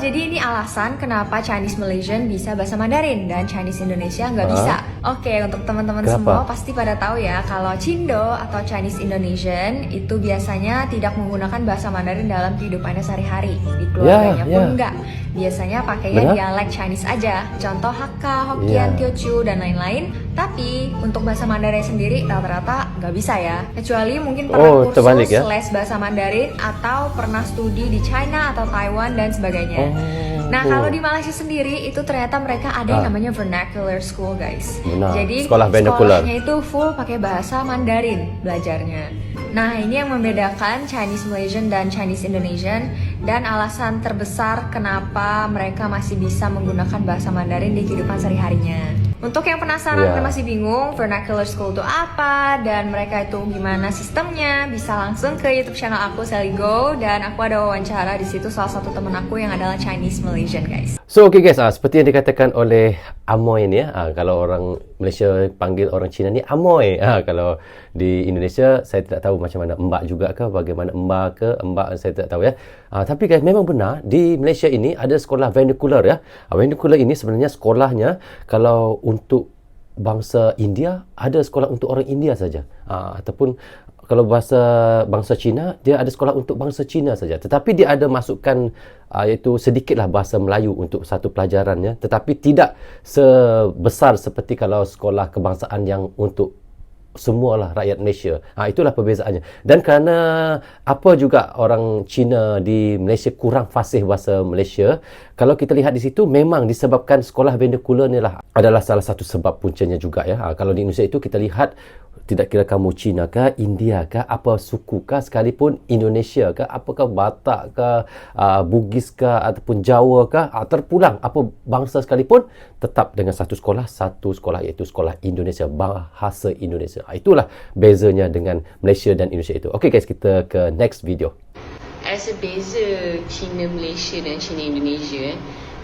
jadi ini alasan kenapa Chinese Malaysian bisa bahasa Mandarin dan Chinese Indonesia nggak bisa. Oke, untuk teman-teman semua pasti pada tahu ya kalau Cindo atau Chinese Indonesian itu biasanya tidak menggunakan bahasa Mandarin dalam kehidupannya sehari-hari. Di keluarganya pun enggak. Biasanya pakainya dialek Chinese aja. Contoh Hakka, Hokkien, Teochew dan lain-lain. Tapi untuk bahasa Mandarin sendiri rata-rata nggak bisa ya. Kecuali mungkin pernah kursus les bahasa Mandarin atau pernah studi di China atau Taiwan dan sebagainya. Nah, kalau di Malaysia sendiri itu ternyata mereka ada yang namanya vernacular school, guys. Jadi sekolahnya itu full pakai bahasa Mandarin belajarnya. Nah, ini yang membedakan Chinese Malaysian dan Chinese Indonesian dan alasan terbesar kenapa mereka masih bisa menggunakan bahasa Mandarin di kehidupan sehari-harinya. Untuk yang penasaran dan masih bingung vernacular school itu apa dan mereka itu gimana sistemnya, bisa langsung ke YouTube channel aku Sally Go dan aku ada wawancara di situ salah satu teman aku yang adalah Chinese Malaysian, guys. So okay guys, seperti yang dikatakan oleh Amoy ni kalau orang Malaysia panggil orang Cina ni Amoy. Kalau di Indonesia saya tidak tahu macam mana, Mbak juga ke, bagaimana Mbak saya tidak tahu ya. Tapi guys, memang benar di Malaysia ini ada sekolah vernacular ya. Vernacular ini sebenarnya sekolahnya kalau untuk bangsa India ada sekolah untuk orang India saja. Ataupun kalau bangsa Cina, dia ada sekolah untuk bangsa Cina saja. Tetapi dia ada masukkan iaitu sedikitlah bahasa Melayu untuk satu pelajaran ya. Tetapi tidak sebesar seperti kalau sekolah kebangsaan yang untuk semualah rakyat Malaysia. Itulah perbezaannya. Dan kerana apa juga orang Cina di Malaysia kurang fasih bahasa Malaysia, kalau kita lihat di situ memang disebabkan sekolah vernacular ni lah adalah salah satu sebab puncanya juga ya. Kalau di Indonesia itu kita lihat tidak kira kamu Cina ke, India ke, apa suku ke, sekalipun Indonesia ke, apakah Batak ke, Bugis ke, ataupun Jawa ke, terpulang apa bangsa sekalipun, tetap dengan satu sekolah iaitu sekolah Indonesia, bahasa Indonesia. Itulah bezanya dengan Malaysia dan Indonesia itu. Okay guys, kita ke next video. As a beza Cina Malaysia dan Cina Indonesia,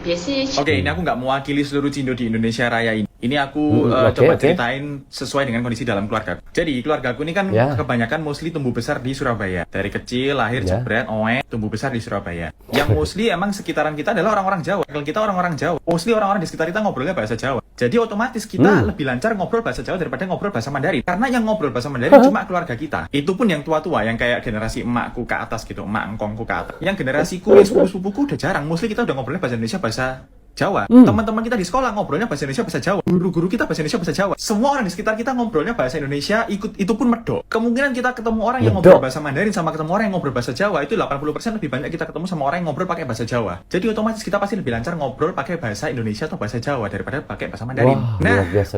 biasanya Oke, ini aku nggak mewakili seluruh Cindo di Indonesia Raya ini. Ini aku coba ceritain sesuai dengan kondisi dalam keluarga. Jadi keluargaku ini kan kebanyakan mostly tumbuh besar di Surabaya. Dari kecil lahir jebret, tumbuh besar di Surabaya. Yang mostly emang sekitaran kita adalah orang-orang Jawa. Kalau kita orang-orang Jawa, mostly orang-orang di sekitar kita ngobrolnya bahasa Jawa. Jadi otomatis kita lebih lancar ngobrol bahasa Jawa daripada ngobrol bahasa Mandarin. Karena yang ngobrol bahasa Mandarin cuma keluarga kita. Itu pun yang tua-tua, yang kayak generasi emakku ke atas gitu, emak engkongku ke atas. Yang generasiku, sepupu-sepupuku udah jarang. Mostly kita udah ngobrolnya bahasa Indonesia, bahasa Jawa. Teman-teman kita di sekolah ngobrolnya bahasa Indonesia, bahasa Jawa. Guru-guru kita bahasa Indonesia, bahasa Jawa. Semua orang di sekitar kita ngobrolnya bahasa Indonesia, itu pun medok. Kemungkinan kita ketemu orang yang ngobrol bahasa Mandarin sama ketemu orang yang ngobrol bahasa Jawa itu 80% lebih banyak kita ketemu sama orang yang ngobrol pakai bahasa Jawa. Jadi otomatis kita pasti lebih lancar ngobrol pakai bahasa Indonesia atau bahasa Jawa daripada pakai bahasa Mandarin.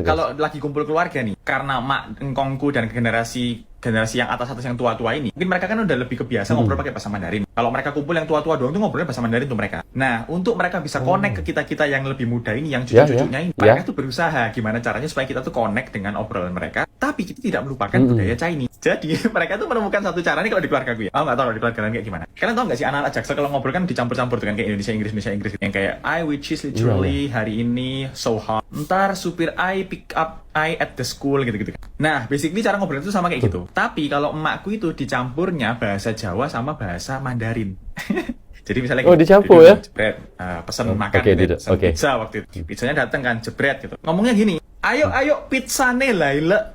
Kalau lagi kumpul keluarga nih, karena mak engkongku dan generasi yang atas-atas yang tua-tua ini, mungkin mereka kan udah lebih kebiasa ngobrol pakai bahasa Mandarin. Kalau mereka kumpul yang tua-tua doang tuh ngobrolnya bahasa Mandarin tuh mereka. Nah, untuk mereka bisa connect ke kita-kita yang lebih muda ini, yang cucu-cucunya ini, mereka tuh berusaha gimana caranya supaya kita tuh connect dengan obrolan mereka, tapi kita tidak melupakan budaya Chinese. Jadi, mereka tuh menemukan satu cara nih kalau di keluarga gue ya. Nggak tahu di keluarga kalian kayak gimana. Kalian tahu nggak sih anak-anak Jaksel kalau ngobrol kan dicampur-campur dengan kayak Indonesia Inggris. Yang kayak which is literally hari ini so hot. Ntar supir pick up at the school gitu-gitu. Nah, basically cara ngobrol itu sama kayak gitu. Tapi kalau emakku itu dicampurnya bahasa Jawa sama bahasa Mandarin. Jadi misalnya dicampur ya? Jebret, pesan makan, pesan pizza waktu itu. Pizzanya datang kan, jebret gitu. Ngomongnya gini, ayo pizzane laile.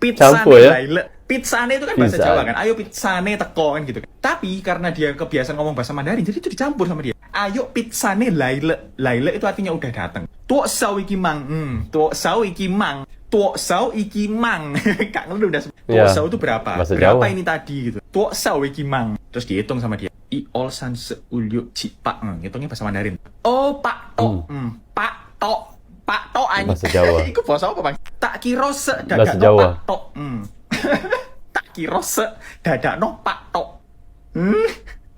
Pizzane laile. Pizzane itu kan bahasa Jawa kan. Ayo pizzane teko kan gitu kan. Tapi karena dia kebiasaan ngomong bahasa Mandarin, jadi itu dicampur sama dia. Ayo pizzane laile. Laile itu artinya udah datang. Tuok sau iki mang. Tuok sau iki mang. Tuok sau iki mang. Kak ngerti udah. Tuok sau itu berapa? Berapa ini tadi gitu. Tuok sau iki mang. Terus dihitung sama dia. I ol san se ulyu ci pak. Hitungnya bahasa Mandarin. Oh, pak tok. Pak tok. Pak tok anjing. Bahasa Jawa. Iku bahasa apa, Bang? Tak kira sedadak no pak tok. Tak kira sedadak no pak tok.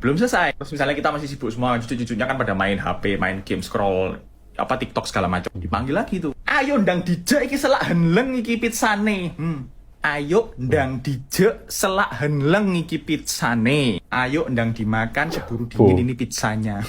Belum selesai. Terus misalnya kita masih sibuk semua, cucu-cucunya kan pada main HP, main game, scroll TikTok segala macam. Dipanggil lagi tuh. Ayo ndang dijek iki selak henleng iki pizzane. Ayo ndang dijek selak henleng iki pizzane. Ayo ndang dimakan seburu dingin ini pizzanya.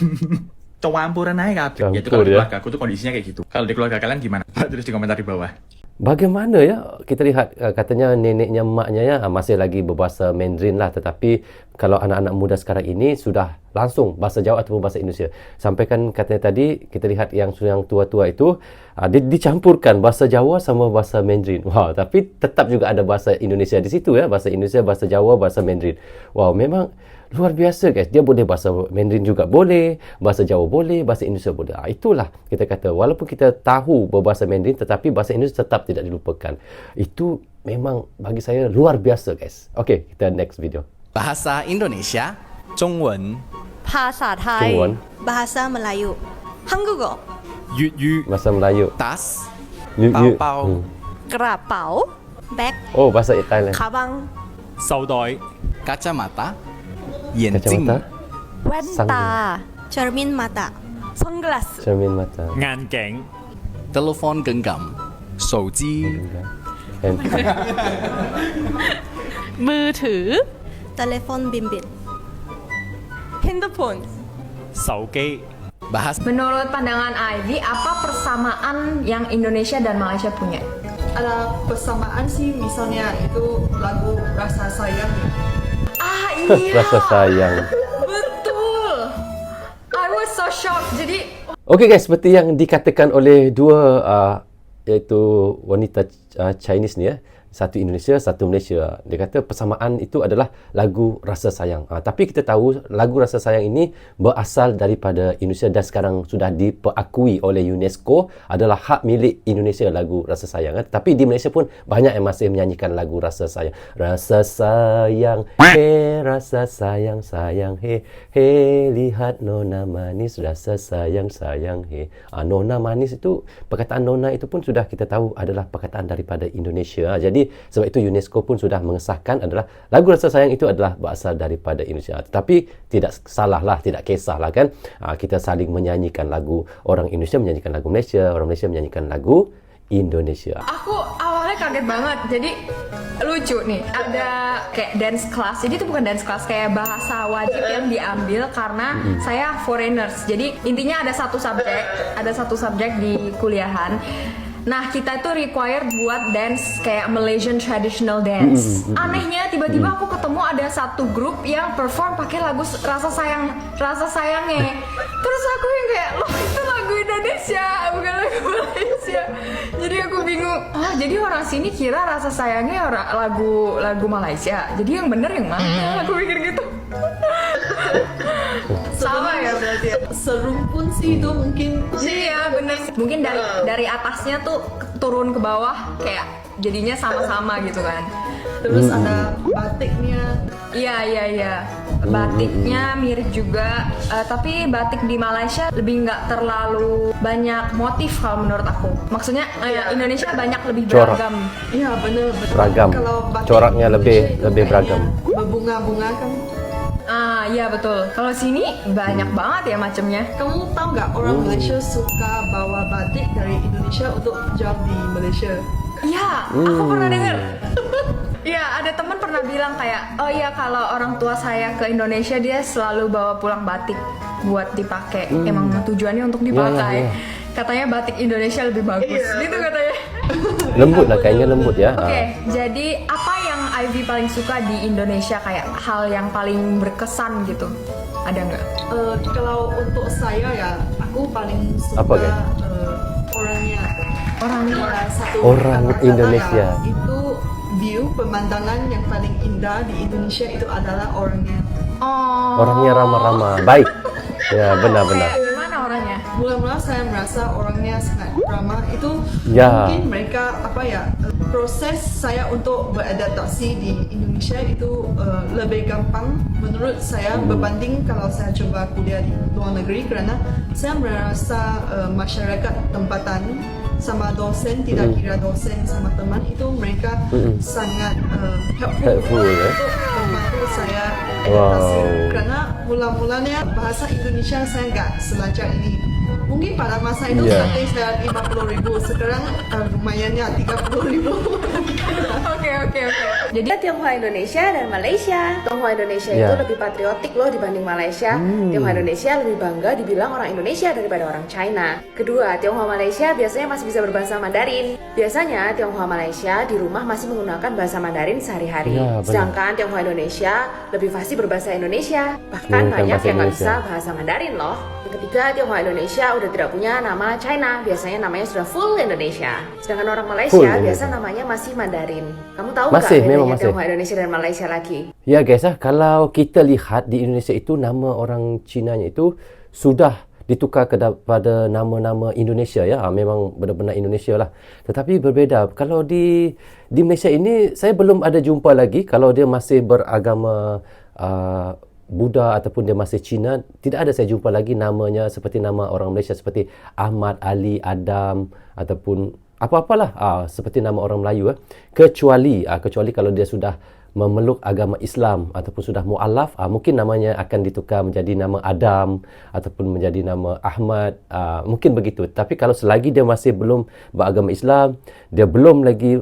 Campuran aja kabeh. Ya itu kalau di keluarga aku tuh kondisinya kayak gitu. Kalau di keluarga kalian gimana? Tulis di komentar di bawah. Bagaimana ya, kita lihat katanya neneknya, maknya ya masih lagi berbahasa Mandarin lah, tetapi kalau anak-anak muda sekarang ini sudah langsung bahasa Jawa ataupun bahasa Indonesia. Sampai kan katanya tadi kita lihat yang tua-tua itu dicampurkan bahasa Jawa sama bahasa Mandarin. Wow, tapi tetap juga ada bahasa Indonesia di situ ya, bahasa Indonesia, bahasa Jawa, bahasa Mandarin. Wow, memang luar biasa guys. Dia boleh bahasa Mandarin juga boleh, bahasa Jawa boleh, bahasa Indonesia boleh. Itulah kita kata, walaupun kita tahu berbahasa Mandarin, tetapi bahasa Indonesia tetap tidak dilupakan. Itu memang bagi saya luar biasa guys. Okey, kita next video. Bahasa Indonesia, 中文 Bahasa Thai, Jungwon. Bahasa Melayu, 한국어, 粤语 Bahasa Melayu. tas Yu- yu- Bao-bao. Hmm. kerapau, bag, Oh, bahasa Thailand. 가방, 手袋 kacamata 眼镜 Kacamata, 웬따, cermin mata, sunglass, cermin mata, 眼鏡 telepon genggam 手機 andมือถือ telepon bimbit, handphone, 手機 bahasa Menurut pandangan Ivy, apa persamaan yang Indonesia dan Malaysia punya? Ada persamaan sih, misalnya itu lagu Rasa Sayang. Ah iya, rasa sayang. betul. I was so shocked. Jadi Okey guys, seperti yang dikatakan oleh dua iaitu wanita Chinese ni ya. Satu Indonesia, satu Malaysia. Dia kata persamaan itu adalah lagu Rasa Sayang. Tapi kita tahu lagu Rasa Sayang ini berasal daripada Indonesia dan sekarang sudah diperakui oleh UNESCO adalah hak milik Indonesia lagu Rasa Sayang. Tapi di Malaysia pun banyak yang masih menyanyikan lagu Rasa Sayang. Rasa sayang, he, rasa sayang, sayang, he, he, lihat nona manis, rasa sayang, sayang, he. Nona manis itu, perkataan nona itu pun sudah kita tahu adalah perkataan daripada Indonesia. Jadi sebab itu UNESCO pun sudah mengesahkan adalah lagu Rasa Sayang itu adalah berasal daripada Indonesia. Tetapi tidak salahlah, tidak kisahlah kan. Kita saling menyanyikan lagu, orang Indonesia menyanyikan lagu Malaysia, orang Malaysia menyanyikan lagu Indonesia. aku awalnya kaget banget. Jadi lucu nih, ada kayak dance class. Jadi itu bukan dance class, kayak bahasa wajib yang diambil karena saya foreigners. Jadi intinya ada satu subjek di kuliahan. Nah, kita itu required buat dance kayak Malaysian traditional dance. Anehnya tiba-tiba aku ketemu ada satu grup yang perform pakai lagu Rasa Sayangnya. Terus aku yang kayak, loh itu lagu Indonesia, bukan lagu Malaysia. Jadi aku bingung. Jadi orang sini kira Rasa Sayangnya lagu Malaysia. Jadi yang bener yang mana? Aku pikir gitu. Sama ya berarti. Serumpun sih itu mungkin. Iya bener. Mungkin dari atasnya tuh turun ke bawah kayak jadinya sama-sama gitu kan. Terus ada batiknya. Iya. Batiknya mirip juga, tapi batik di Malaysia lebih nggak terlalu banyak motif kalau menurut aku. Maksudnya Indonesia banyak lebih Corak. beragam. Iya bener. Beragam. Kalau batik Coraknya Indonesia itu lebih kayaknya beragam. Berbunga-bunga kan. Iya betul. Kalau sini banyak banget ya macamnya. Kamu tahu nggak orang Malaysia suka bawa batik dari Indonesia untuk jual di Malaysia? Iya, aku pernah dengar. Iya, ada teman pernah bilang kayak, oh iya kalau orang tua saya ke Indonesia dia selalu bawa pulang batik buat dipakai. Emang tujuannya untuk dipakai. Ya. Katanya batik Indonesia lebih bagus, gitu katanya. Lembut lah, kayaknya lembut ya. Oke, jadi apa yang Ivy paling suka di Indonesia, kayak hal yang paling berkesan gitu? Ada nggak? Kalau untuk saya ya, aku paling suka Apa, guys? orangnya. Satu Orang kata-kata Indonesia. ya, itu view pemandangan yang paling indah di Indonesia itu adalah orangnya. Oh. Orangnya ramah-ramah, baik. Ya, benar-benar. Kayak gimana orangnya? Mula-mula saya merasa orangnya sangat ramah. Itu Ya. mungkin mereka proses saya untuk beradaptasi di Indonesia itu lebih gampang menurut saya berbanding kalau saya coba kuliah di luar negeri, karena saya merasa masyarakat tempatan sama dosen, tidak kira dosen sama teman, itu mereka sangat Helpful, ya. untuk membantu saya adaptasi. Wow. Karena mula-mulanya bahasa Indonesia saya nggak selancar ini. Mungkin pada masa itu sate saya 50.000, sekarang lumayannya 30.000. Oke. Jadi Tionghoa Indonesia dan Malaysia. Tionghoa Indonesia itu lebih patriotik loh dibanding Malaysia. Tionghoa Indonesia lebih bangga dibilang orang Indonesia daripada orang China. Kedua, Tionghoa Malaysia biasanya masih bisa berbahasa Mandarin. Biasanya Tionghoa Malaysia di rumah masih menggunakan bahasa Mandarin sehari-hari. Sedangkan Tionghoa Indonesia lebih fasih berbahasa Indonesia. Bahkan banyak yang nggak bisa bahasa Mandarin loh. Yang ketiga, Tionghoa Indonesia udah tidak punya nama China. Biasanya namanya sudah full Indonesia. Sedangkan orang Malaysia biasa namanya masih Mandarin. Kamu tahu nggak bedanya Tionghoa Indonesia dan Malaysia lagi? Ya guys, kalau kita lihat di Indonesia itu nama orang Cinanya itu sudah ditukar kepada nama-nama Indonesia ya. Memang benar-benar Indonesia lah. Tetapi berbeza. Kalau di Malaysia ini saya belum ada jumpa lagi kalau dia masih beragama Buddha ataupun dia masih Cina, tidak ada saya jumpa lagi namanya seperti nama orang Malaysia seperti Ahmad, Ali, Adam ataupun apa-apalah seperti nama orang Melayu kecuali kalau dia sudah memeluk agama Islam ataupun sudah mu'alaf, mungkin namanya akan ditukar menjadi nama Adam ataupun menjadi nama Ahmad, mungkin begitu. Tapi kalau selagi dia masih belum beragama Islam, dia belum lagi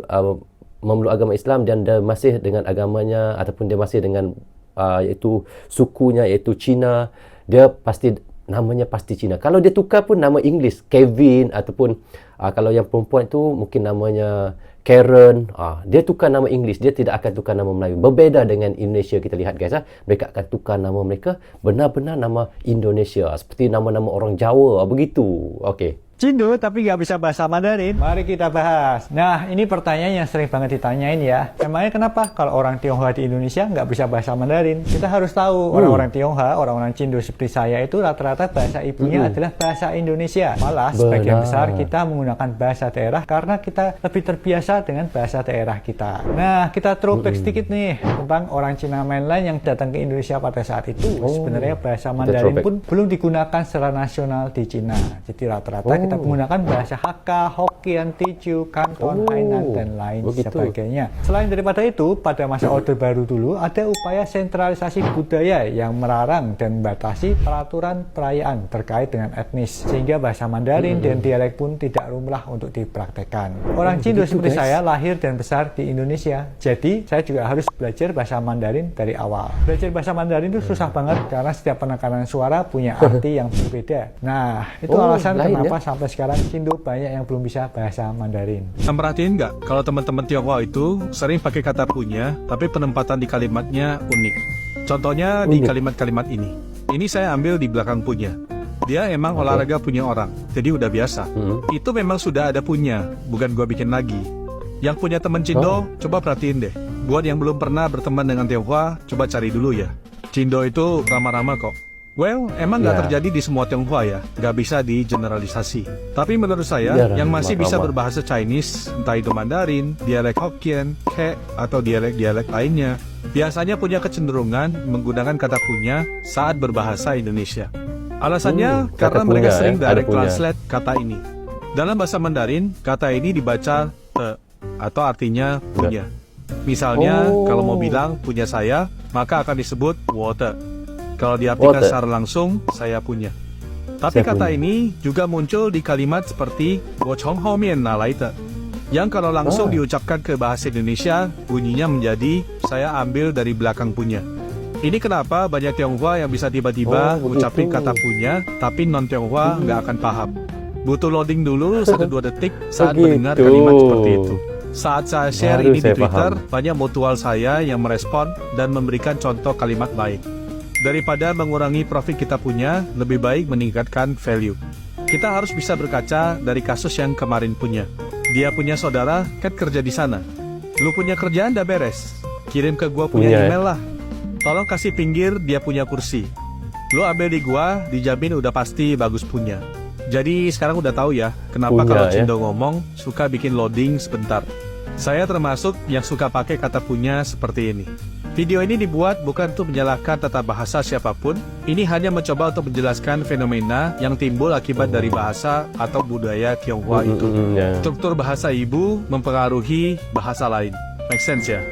memeluk agama Islam dan dia masih dengan agamanya ataupun dia masih dengan iaitu sukunya iaitu Cina, dia pasti namanya pasti Cina. Kalau dia tukar pun nama Inggeris, Kevin ataupun kalau yang perempuan itu mungkin namanya Karen, dia tukar nama Inggeris, dia tidak akan tukar nama Melayu. Berbeza dengan Indonesia, kita lihat guys, mereka akan tukar nama mereka benar-benar nama Indonesia, seperti nama-nama orang Jawa, begitu. Okey. Cindo tapi nggak bisa bahasa Mandarin? Mari kita bahas. Nah, ini pertanyaan yang sering banget ditanyain ya. Emangnya kenapa kalau orang Tionghoa di Indonesia nggak bisa bahasa Mandarin? Kita harus tahu orang-orang Tionghoa, orang-orang Cindo seperti saya itu rata-rata bahasa ibunya adalah bahasa Indonesia. Malah sebagian besar kita menggunakan bahasa daerah karena kita lebih terbiasa dengan bahasa daerah kita. Nah, kita throwback sedikit nih tentang orang Cina mainland yang datang ke Indonesia pada saat itu. Sebenarnya bahasa Mandarin pun belum digunakan secara nasional di Cina. Jadi rata-rata kita menggunakan bahasa Hakka, Hokkien, Teochew, Kanton, Hainan, dan lain sebagainya. Selain daripada itu, pada masa Orde Baru dulu ada upaya sentralisasi budaya yang melarang dan membatasi peraturan perayaan terkait dengan etnis, sehingga bahasa Mandarin dan dialek pun tidak lumrah untuk dipraktekkan. Orang Cindo seperti saya lahir dan besar di Indonesia, jadi saya juga harus belajar bahasa Mandarin dari awal. Belajar bahasa Mandarin itu susah banget karena setiap penekanan suara punya arti yang berbeda. Nah, itu alasan kenapa sampai sekarang Cindo banyak yang belum bisa bahasa Mandarin. Perhatiin nggak kalau teman-teman Tionghoa itu sering pakai kata punya, tapi penempatan di kalimatnya unik. Contohnya di kalimat-kalimat ini. Ini saya ambil di belakang punya. Dia emang olahraga punya orang, jadi udah biasa. Itu memang sudah ada punya, bukan gua bikin lagi. Yang punya teman Cindo, coba perhatiin deh. Buat yang belum pernah berteman dengan Tionghoa, coba cari dulu ya. Cindo itu ramah-ramah kok. Well, emang nggak terjadi di semua Tionghoa ya, nggak bisa digeneralisasi. Tapi menurut saya, yang masih bisa berbahasa Chinese, entah itu Mandarin, dialek Hokkien, Ke, atau dialek-dialek lainnya, biasanya punya kecenderungan menggunakan kata punya saat berbahasa Indonesia. Alasannya karena mereka sering direct translate kata ini. Dalam bahasa Mandarin, kata ini dibaca te, atau artinya punya. Misalnya, kalau mau bilang punya saya, maka akan disebut wote. Kalau diartikan secara langsung, saya punya. Tapi kata ini juga muncul di kalimat seperti wo chong hou mian na lai de, yang kalau langsung diucapkan ke bahasa Indonesia, bunyinya menjadi saya ambil dari belakang punya. Ini kenapa banyak Tionghoa yang bisa tiba-tiba ngucapin kata punya, tapi non-Tionghoa nggak akan paham. Butuh loading dulu 1-2 detik saat mendengar kalimat seperti itu. Saat saya share ini di Twitter, banyak mutual saya yang merespon dan memberikan contoh kalimat baik. Daripada mengurangi profit kita punya, lebih baik meningkatkan value. Kita harus bisa berkaca dari kasus yang kemarin punya. Dia punya saudara, kan kerja di sana. Lu punya kerjaan udah beres, kirim ke gua punya email lah. Tolong kasih pinggir dia punya kursi. Lu ambil di gua, dijamin udah pasti bagus punya. Jadi sekarang udah tahu ya, kenapa kalau Cindo ngomong suka bikin loading sebentar. Saya termasuk yang suka pakai kata punya seperti ini. Video ini dibuat bukan untuk menyalahkan tata bahasa siapapun, ini hanya mencoba untuk menjelaskan fenomena yang timbul akibat dari bahasa atau budaya Tionghoa itu. Struktur bahasa ibu mempengaruhi bahasa lain. Make sense ya?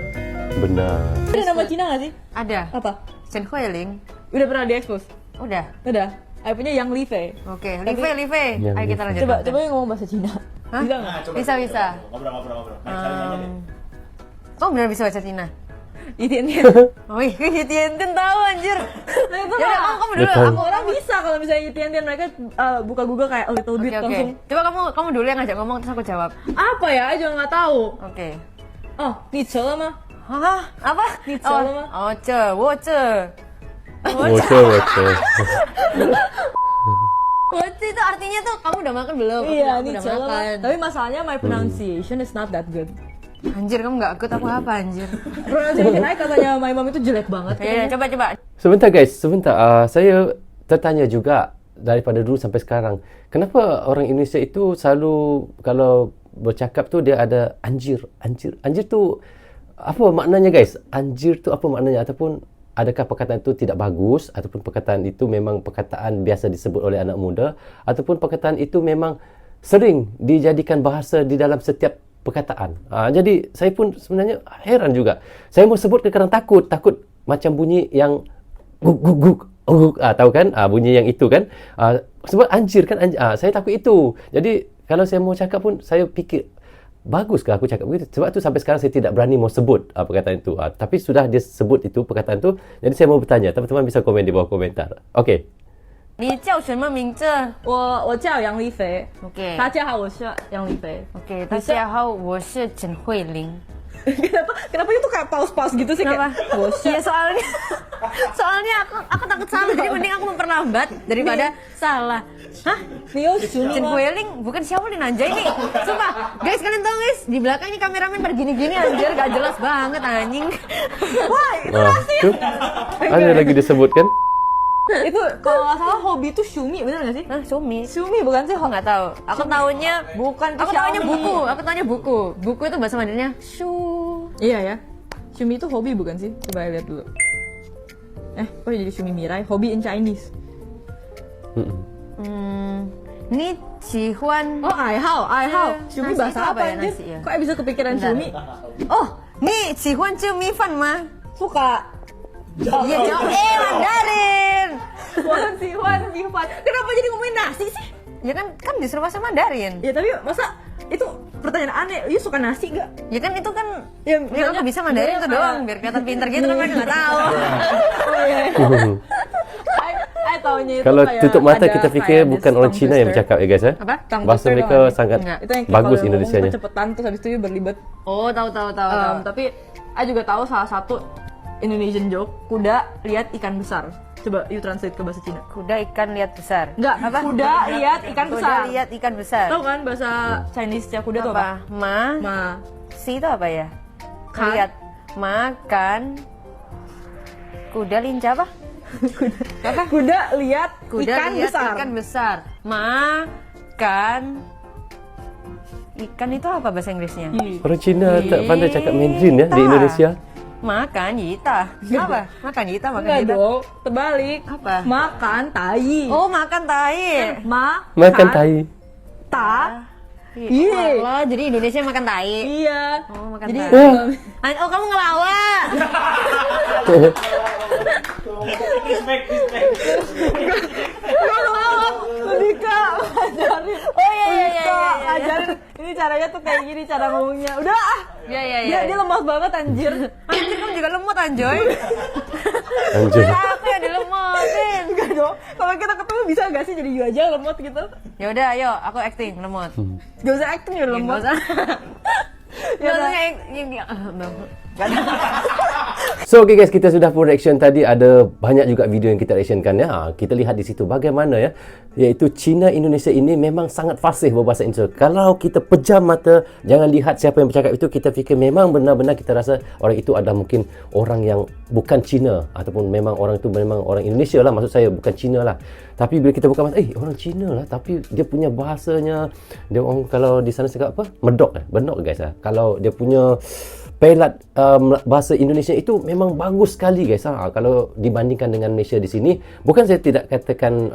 Benar. Ada nama Cina nggak sih? Ada. Apa? Chen Huiling. Udah pernah diekspos? Udah. Udah. Aku punya Yang Live. Oke, Live. Ayo kita lanjut. Coba yang ngomong bahasa Cina. Hah? Bisa nggak? Bisa. Ngobrol. Kamu benar bisa bahasa Cina? Itian-tian. Wih, Itian-tian tahu anjir. Nah, itu Ya udah, kamu dulu. aku orang bisa kalau misalnya Itian-tian mereka buka Google kayak a little bit langsung. Coba kamu dulu yang ngajak ngomong terus aku jawab. Apa ya? Aku juga nggak tahu. Oke. Oh, ni ce le ma? Hah? Apa? Ni ce le ma? Oh, ce, wo ce. Woce itu artinya tuh kamu udah makan belum? Iya, aku ni udah ce le ma. makan. Tapi masalahnya my pronunciation is not that good. Anjir, kamu nggak ikut aku apa anjir? Pronunciation aku katanya my mom itu jelek banget. Iya, coba. Sebentar guys, saya tertanya juga daripada dulu sampai sekarang. Kenapa orang Indonesia itu selalu kalau bercakap tu dia ada anjir. Anjir tu apa maknanya guys? Anjir tu apa maknanya? Ataupun adakah perkataan itu tidak bagus, ataupun perkataan itu memang perkataan biasa disebut oleh anak muda, ataupun perkataan itu memang sering dijadikan bahasa di dalam setiap perkataan. Jadi saya pun sebenarnya heran juga. Saya mau sebut kadang takut macam bunyi yang guk. Tahu kan? Bunyi yang itu kan? Sebab anjir kan saya takut itu. Jadi kalau saya mau cakap pun saya fikir bagus ke aku cakap begitu? Sebab tu sampai sekarang saya tidak berani mau sebut perkataan itu. Tapi sudah dia sebut itu perkataan tu, jadi saya mau bertanya. Teman-teman bisa komen di bawah komentar. Okey. 你叫什么名字？我叫杨丽菲。OK。大家好，我是杨丽菲。OK， 大家好，我是陈慧琳。Kenapa itu kayak paus-paus gitu sih? Kenapa? Kayak, ya soalnya aku takut salah, jadi mending aku memperlambat daripada salah. Hah? Chen Huiling bukan Xiaolin anjay nih. Sumpah, guys kalian tahu guys, di belakang ini kameramen begini-gini anjir, gak jelas banget anjing. Wah, itu rasis. Ada lagi disebutkan? Itu kalau nggak salah hobi itu Shumi, bener nggak sih? Hah, Shumi bukan sih? Aku nggak tahu. Aku tahunya bukan. Aku tahunya buku. Aku tahunya buku. Buku itu bahasa Mandarinnya shu. Iya ya. Shumi itu hobi bukan sih? Coba lihat dulu. Kok jadi Shumi Mirai? Hobi in Chinese. Ni Cihuan. Oh, Aihao. Shumi bahasa apa ya? Kok bisa kepikiran Shumi? Oh, ni Cihuan Cumi Fan mah. Suka. Iya, Mandarin. Wan Bifan. Kenapa jadi ngomongin nasi sih? Ya kan disuruh bahasa Mandarin. Ya tapi masa itu pertanyaan aneh. Dia suka nasi gak? Ya kan itu kan yang aku bisa Mandarin itu doang biar kelihatan pintar gitu kan mereka nggak tahu. Oh iya. Kalau tutup mata kita fikir bukan orang Cina yang bercakap ya guys ya. Apa? Bahasa mereka sangat bagus Indonesianya. Cepetan terus habis itu berlibat. Oh, tahu. Tapi saya juga tahu salah satu Indonesian joke, kuda lihat ikan besar. Coba you translate ke bahasa Cina. Kuda ikan lihat besar. Enggak, apa? Kuda lihat ikan besar. Kuda lihat ikan besar. Tahu kan bahasa Chinese-nya kuda tuh apa? Ma. Si itu apa ya? Lihat makan. Kuda lincah apa? Kuda lihat ikan besar. Makan. Ikan itu apa bahasa Inggrisnya? Orang Cina tak pandai cakap Mandarin ya di Indonesia. Makan yita. Apa? Makan yita. Enggak dong, terbalik. Apa? Makan tai. Oh, makan tai. Makan tai. Iya. Oh, jadi Indonesia makan tai. Iya. Oh, makan jadi, tai. Oh, kamu ngelawak. Dika ajarin. Oh iya. Ajarin. Ini caranya tuh kayak gini cara ngomongnya. Udah ah. Iya. Dia lemot banget anjir. Anjir kamu juga lemot anjoy. Anjir. Aku yang dilemotin. Enggak dong. Kalau kita ketemu bisa gak sih jadi you aja lemot gitu? Ya udah, ayo aku acting lemot. Gak usah acting ya lemot. Gak usah. So okay guys, kita sudah pun reaction tadi, ada banyak juga video yang kita reactionkan ya. Kita lihat di situ bagaimana ya, iaitu Cina Indonesia ini memang sangat fasih berbahasa Indonesia. Kalau kita pejam mata, jangan lihat siapa yang bercakap itu, kita fikir memang benar-benar kita rasa orang itu adalah mungkin orang yang bukan Cina, ataupun memang orang itu memang orang Indonesia lah, maksud saya bukan Cina lah. Tapi bila kita buka mata, orang Cina lah, tapi dia punya bahasanya, dia orang kalau di sana cakap apa? Medok guys lah. Kalau dia punya pelat bahasa Indonesia itu memang bagus sekali guys. Kalau dibandingkan dengan Malaysia di sini, bukan saya tidak katakan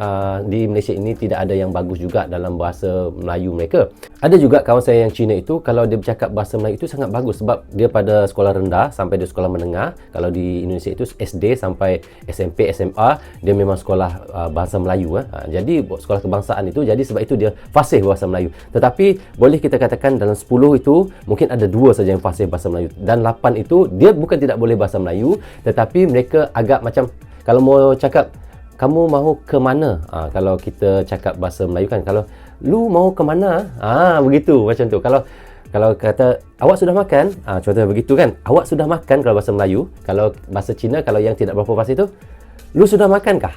di Malaysia ini tidak ada yang bagus juga dalam bahasa Melayu mereka. Ada juga kawan saya yang Cina itu, kalau dia bercakap bahasa Melayu itu sangat bagus sebab dia pada sekolah rendah sampai dia sekolah menengah. Kalau di Indonesia itu SD sampai SMP, SMA, dia memang sekolah bahasa Melayu. Jadi sekolah kebangsaan itu, jadi sebab itu dia fasih bahasa Melayu. Tetapi boleh kita katakan dalam 10 itu mungkin ada 2 saja yang fasih bahasa Melayu, dan 8 itu dia bukan tidak boleh bahasa Melayu, tetapi mereka agak macam kalau mau cakap kamu mahu ke mana, kalau kita cakap bahasa Melayu kan, kalau lu mau ke mana, begitu macam tu. Kalau kata awak sudah makan, contohnya begitu kan, awak sudah makan kalau bahasa Melayu. Kalau bahasa Cina, kalau yang tidak berapa fasih itu, lu sudah makan kah?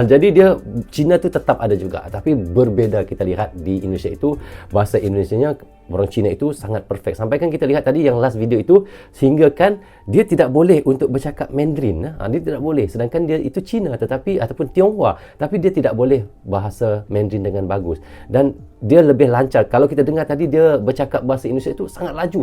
Jadi dia Cina tu tetap ada juga, tapi berbeza. Kita lihat di Indonesia itu bahasa Indonesianya orang Cina itu sangat perfect. Sampai kan kita lihat tadi yang last video itu, sehingga kan dia tidak boleh untuk bercakap Mandarin. Dia tidak boleh, sedangkan dia itu Cina tetapi ataupun Tionghoa, tapi dia tidak boleh bahasa Mandarin dengan bagus, dan dia lebih lancar. Kalau kita dengar tadi dia bercakap bahasa Indonesia itu sangat laju.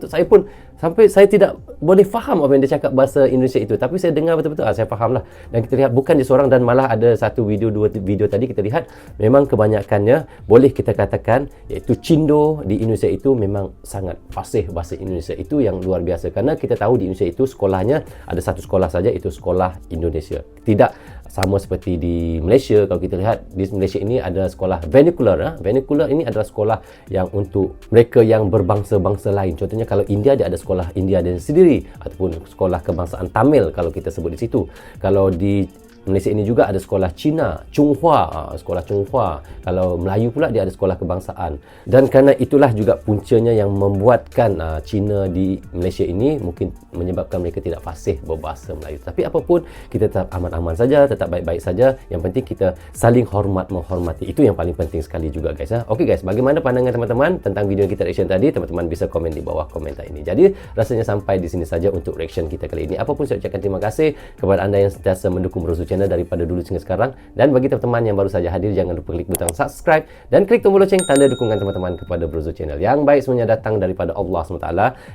Saya pun sampai saya tidak boleh faham apa yang dia cakap bahasa Indonesia itu, tapi saya dengar betul-betul, saya faham lah. Dan kita lihat bukan dia seorang, dan malah ada satu video, 2 video tadi kita lihat memang kebanyakannya boleh kita katakan iaitu Cindo di Indonesia itu memang sangat fasih bahasa Indonesia itu yang luar biasa. Kerana kita tahu di Indonesia itu sekolahnya ada satu sekolah saja, itu sekolah Indonesia. Tidak sama seperti di Malaysia. Kalau kita lihat di Malaysia ini ada sekolah vernacular. Vernacular ini adalah sekolah yang untuk mereka yang berbangsa-bangsa lain. Contohnya kalau India, dia ada sekolah India dia sendiri, ataupun sekolah kebangsaan Tamil kalau kita sebut di situ. Kalau di Malaysia ini juga ada sekolah Cina, Chonghua, sekolah Chonghua. Kalau Melayu pula dia ada sekolah kebangsaan. Dan kerana itulah juga puncanya yang membuatkan Cina di Malaysia ini mungkin menyebabkan mereka tidak fasih berbahasa Melayu. Tapi apapun, kita tetap aman-aman saja, tetap baik-baik saja. Yang penting kita saling hormat menghormati. Itu yang paling penting sekali juga guys. Okey guys, bagaimana pandangan teman-teman tentang video kita reaction tadi? Teman-teman bisa komen di bawah komentar ini. Jadi rasanya sampai di sini saja untuk reaction kita kali ini. Apapun saya ucapkan terima kasih kepada anda yang sentiasa mendukung Brozo Channel daripada dulu hingga sekarang. Dan bagi teman-teman yang baru saja hadir, jangan lupa klik butang subscribe dan klik tombol loceng tanda dukungan teman-teman kepada Brozo Channel. Yang baik semuanya datang daripada Allah SWT,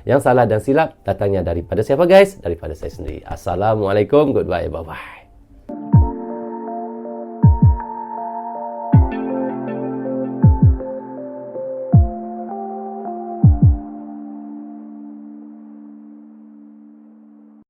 yang salah dan silap datangnya daripada siapa guys? Daripada saya sendiri. Assalamualaikum, goodbye, bye-bye.